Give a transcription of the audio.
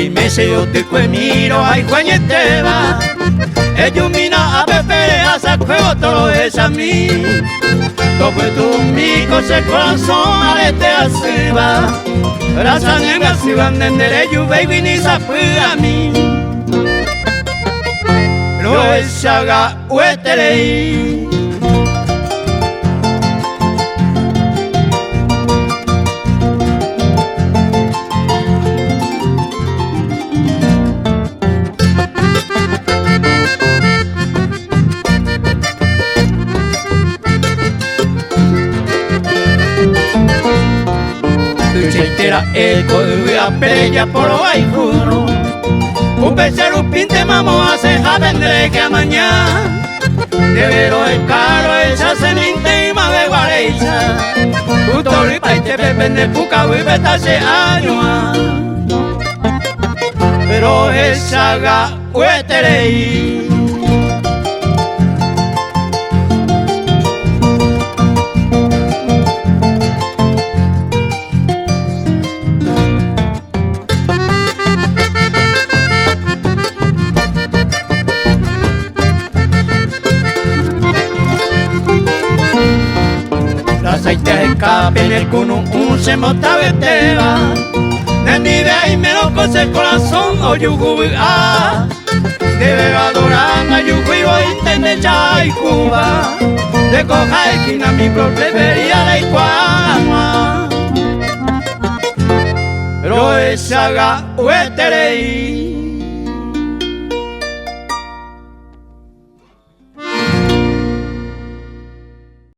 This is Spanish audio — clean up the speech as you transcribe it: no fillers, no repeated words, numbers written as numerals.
y me se yo te miro ay jueñeteba ellos mina a bebé a sacuego todo es a mí todo tu mico se corazón a este asiva raza negra si van de you baby ni sabe a mí lo es haga ueterei el coyo a pella por hoy juro un becerro pinte mamo hace a vendré que a mañana de vero el caro esa se minte y más de guarecha utori paite pepe de puca y betase año pero esa ga ueterei aceite escape en el cuno un se mota beteba Nendi de ahí me lo cose el corazón o yugubi ah debe adorando yuguibo intende chai cuba de coja esquina mi problemería la iguana pero esa ga ueterei